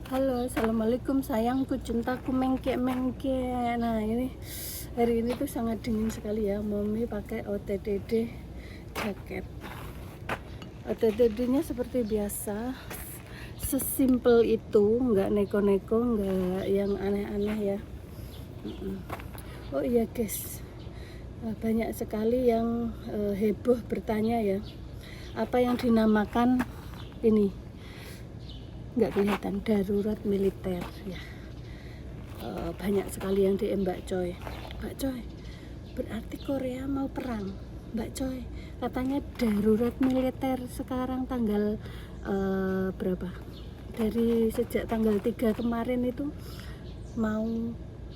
Halo, assalamualaikum sayangku, cintaku, mengke. Nah, ini hari ini tuh sangat dingin sekali ya. Mommy pakai OTTD jaket. OTTD-nya seperti biasa, sesimpel itu, nggak neko-neko, nggak yang aneh-aneh ya. Oh iya guys, banyak sekali yang heboh bertanya ya, apa yang dinamakan ini, nggak kelihatan, darurat militer ya. Banyak sekali yang DM Mbak Coy, berarti Korea mau perang. Mbak Coy, katanya darurat militer sekarang tanggal berapa, dari sejak tanggal 3 kemarin itu mau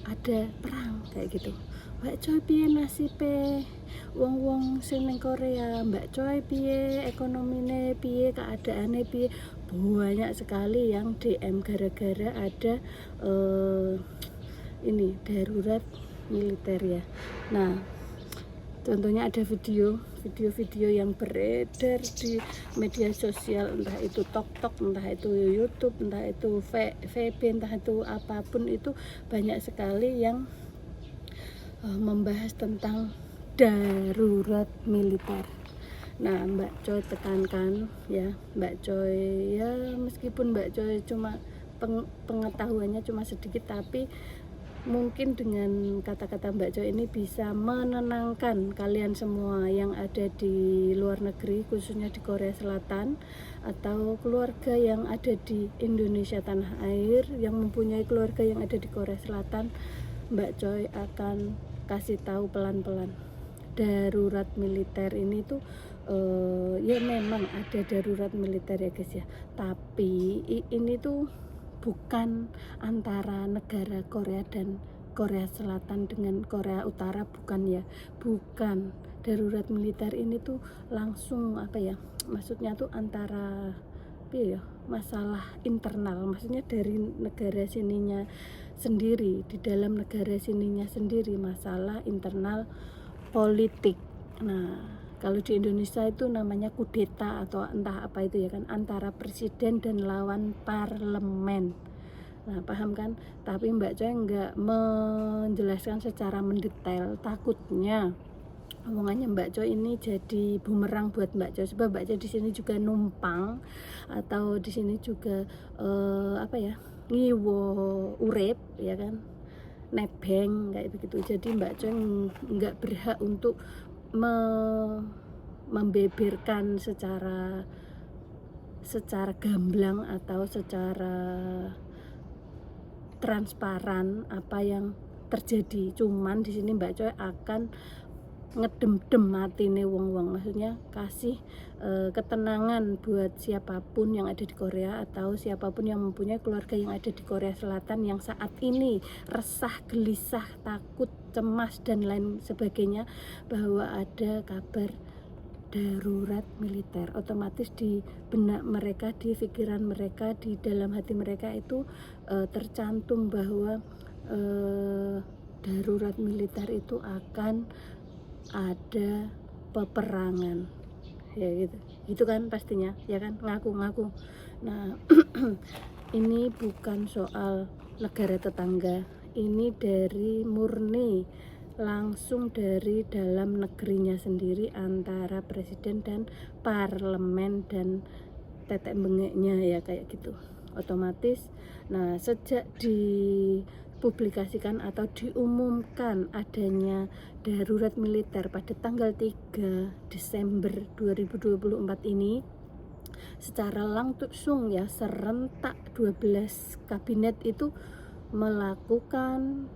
ada perang kayak gitu. Mbak Coy piye nasibe wong-wong sing ning Korea? Mbak Coy piye ekonomine, piye keadaane piye? Banyak sekali yang DM gara-gara ada ini darurat militer ya. Nah, contohnya ada video yang beredar di media sosial, entah itu TikTok, entah itu YouTube, entah itu VB, entah itu apapun, itu banyak sekali yang membahas tentang darurat militer. Nah, Mbak Coy tekankan ya, Mbak Coy ya, meskipun Mbak Coy cuma pengetahuannya cuma sedikit, tapi mungkin dengan kata-kata Mbak Coy ini bisa menenangkan kalian semua yang ada di luar negeri, khususnya di Korea Selatan, atau keluarga yang ada di Indonesia tanah air yang mempunyai keluarga yang ada di Korea Selatan. Mbak Coy akan kasih tahu pelan-pelan. Darurat militer ini tuh ya memang ada darurat militer ya guys ya, tapi ini tuh bukan antara negara Korea dan Korea Selatan dengan Korea Utara, bukan ya, bukan. Darurat militer ini tuh langsung apa ya, maksudnya tuh antara ya, masalah internal, maksudnya dari negara sininya sendiri, di dalam negara sininya sendiri, masalah internal politik. Nah, kalau di Indonesia itu namanya kudeta atau entah apa itu ya kan, antara presiden dan lawan parlemen. Nah, paham kan? Tapi Mbak Coy nggak menjelaskan secara mendetail, takutnya omongannya Mbak Coy ini jadi bumerang buat Mbak Coy, sebab Mbak Coy di sini juga numpang, atau di sini juga apa ya, ngiwo urip ya kan, nebeng kayak begitu. Jadi Mbak Coy nggak berhak untuk membeberkan secara gamblang atau secara transparan apa yang terjadi. Cuman di sini Mbak Coy akan ngedem-dem matine wong-wong, maksudnya kasih ketenangan buat siapapun yang ada di Korea atau siapapun yang mempunyai keluarga yang ada di Korea Selatan yang saat ini resah, gelisah, takut, cemas dan lain sebagainya, bahwa ada kabar darurat militer. Otomatis di benak mereka, di pikiran mereka, di dalam hati mereka itu tercantum bahwa darurat militer itu akan ada peperangan ya gitu kan pastinya ya kan, ngaku-ngaku. Nah ini bukan soal negara tetangga, ini dari murni langsung dari dalam negerinya sendiri, antara presiden dan parlemen dan tetek bengeknya ya kayak gitu. Otomatis nah sejak dipublikasikan atau diumumkan adanya darurat militer pada tanggal 3 Desember 2024 ini, secara langsung ya serentak 12 kabinet itu melakukan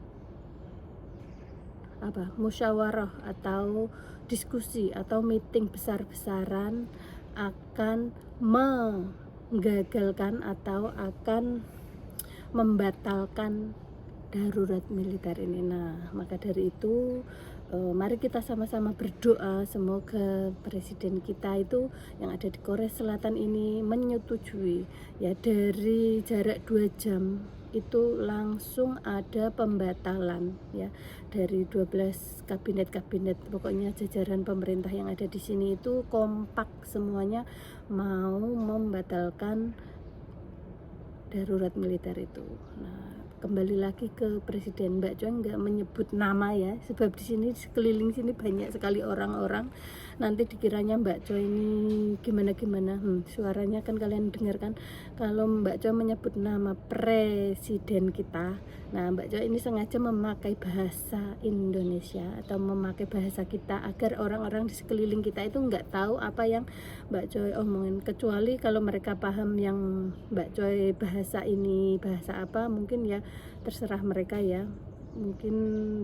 musyawarah atau diskusi atau meeting besar-besaran akan menggagalkan atau akan membatalkan darurat militer ini. Nah, maka dari itu mari kita sama-sama berdoa semoga presiden kita itu yang ada di Korea Selatan ini menyetujui ya, dari jarak 2 jam itu langsung ada pembatalan ya, dari 12 kabinet, pokoknya jajaran pemerintah yang ada di sini itu kompak semuanya mau membatalkan darurat militer itu. Nah, kembali lagi ke presiden, Mbak Coy nggak menyebut nama ya, sebab di sini sekeliling sini banyak sekali orang-orang, nanti dikiranya Mbak Coy ini gimana-gimana. Suaranya kan kalian dengarkan, kalau Mbak Coy menyebut nama presiden kita, nah Mbak Coy ini sengaja memakai bahasa Indonesia atau memakai bahasa kita agar orang-orang di sekeliling kita itu nggak tahu apa yang Mbak Coy omongin, kecuali kalau mereka paham yang Mbak Coy bahasa ini bahasa apa, mungkin ya terserah mereka ya, mungkin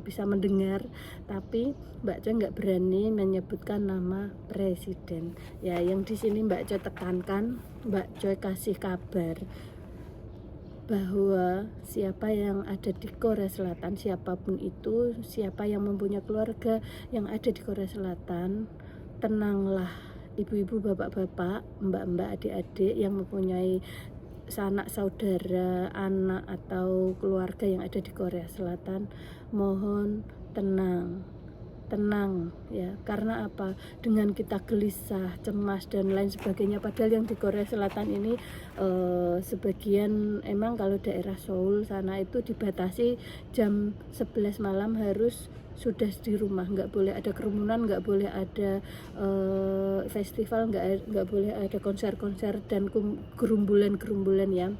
bisa mendengar, tapi Mbak Coy nggak berani menyebutkan nama presiden ya. Yang di sini Mbak Coy tekankan, Mbak Coy kasih kabar bahwa siapa yang ada di Korea Selatan, siapapun itu, siapa yang mempunyai keluarga yang ada di Korea Selatan, tenanglah ibu-ibu, bapak-bapak, mbak-mbak, adik-adik yang mempunyai sanak saudara, anak atau keluarga yang ada di Korea Selatan, mohon tenang ya. Karena apa? Dengan kita gelisah, cemas dan lain sebagainya, padahal yang di Korea Selatan ini sebagian emang kalau daerah Seoul sana itu dibatasi jam 11 malam harus sudah di rumah, nggak boleh ada kerumunan, nggak boleh ada festival, nggak boleh ada konser-konser dan gerumbulan ya.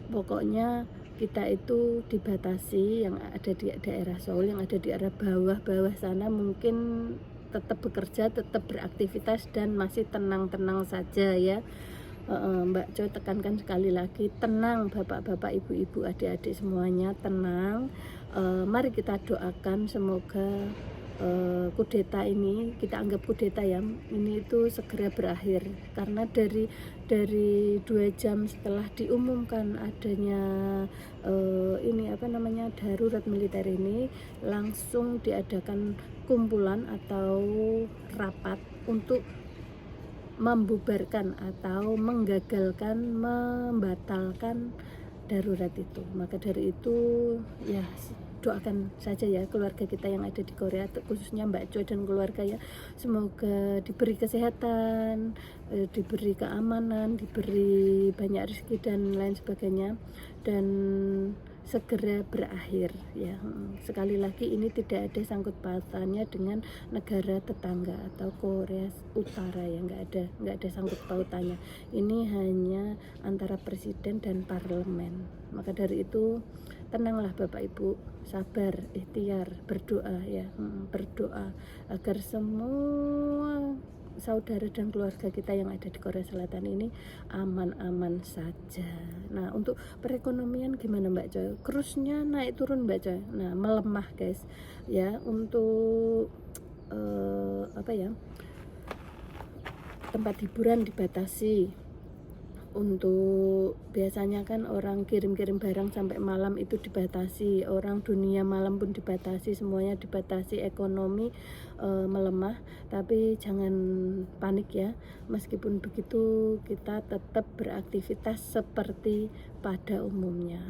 Pokoknya kita itu dibatasi, yang ada di daerah Seoul, yang ada di daerah bawah sana mungkin tetap bekerja, tetap beraktivitas dan masih tenang-tenang saja ya. Mbak Coy tekankan sekali lagi, tenang bapak-bapak, ibu-ibu, adik-adik semuanya tenang. Mari kita doakan semoga kudeta ini, kita anggap kudeta ya, ini itu segera berakhir, karena dari 2 jam setelah diumumkan adanya ini darurat militer ini, langsung diadakan kumpulan atau rapat untuk membubarkan atau menggagalkan, membatalkan darurat itu. Maka dari itu ya doakan saja ya keluarga kita yang ada di Korea, khususnya Mbak Coy dan keluarga ya, semoga diberi kesehatan, diberi keamanan, diberi banyak rezeki dan lain sebagainya, dan segera berakhir ya. Sekali lagi ini tidak ada sangkut pautannya dengan negara tetangga atau Korea Utara ya, nggak ada sangkut pautannya. Ini hanya antara presiden dan parlemen. Maka dari itu tenanglah Bapak Ibu, sabar, ikhtiar, berdoa ya, berdoa agar semua saudara dan keluarga kita yang ada di Korea Selatan ini aman-aman saja. Nah, untuk perekonomian gimana Mbak Coy? Kursnya naik turun Mbak Coy. Nah, melemah guys ya. Untuk tempat hiburan dibatasi. Untuk biasanya kan orang kirim-kirim barang sampai malam itu dibatasi, orang dunia malam pun dibatasi, semuanya dibatasi, ekonomi melemah. Tapi jangan panik ya, meskipun begitu kita tetap beraktivitas seperti pada umumnya.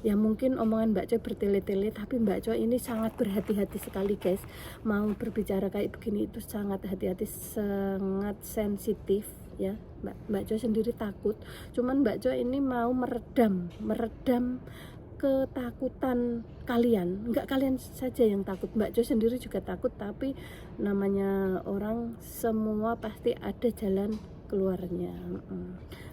Ya mungkin omongan Mbak Coy bertele-tele, tapi Mbak Coy ini sangat berhati-hati sekali guys. Mau berbicara kayak begini itu sangat hati-hati, sangat sensitif ya. Mbak Coy sendiri takut, cuman Mbak Coy ini mau meredam ketakutan kalian. Enggak kalian saja yang takut, Mbak Coy sendiri juga takut, tapi namanya orang semua pasti ada jalan keluarnya.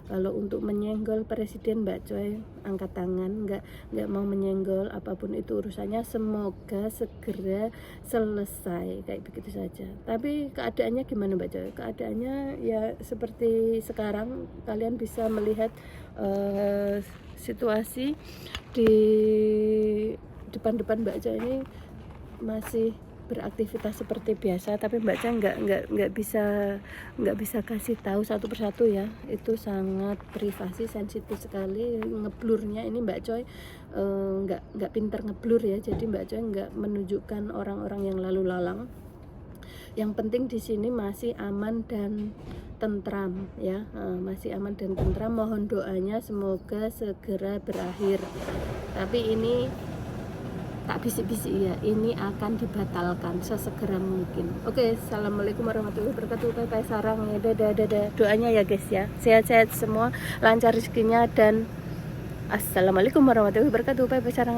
Kalau untuk menyenggol presiden Mbak Coy angkat tangan, nggak mau menyenggol, apapun itu urusannya, semoga segera selesai kayak begitu saja. Tapi keadaannya gimana Mbak Coy? Keadaannya ya seperti sekarang, kalian bisa melihat situasi di depan Mbak Coy ini masih beraktivitas seperti biasa, tapi Mbak Coy nggak bisa kasih tahu satu persatu ya, itu sangat privasi, sensitif sekali. Ngeblurnya ini Mbak Coy nggak pinter ngeblur ya, jadi Mbak Coy nggak menunjukkan orang-orang yang lalu lalang. Yang penting di sini masih aman dan tentram ya, masih aman dan tentram. Mohon doanya semoga segera berakhir. Tapi ini tak bisik-bisik ya, ini akan dibatalkan sesegera mungkin. Oke, assalamualaikum warahmatullahi wabarakatuh. Bye bye, sarang ya, dadah. Doanya ya guys ya, sehat-sehat semua, lancar rezekinya, dan assalamualaikum warahmatullahi wabarakatuh. Bye bye, sarang.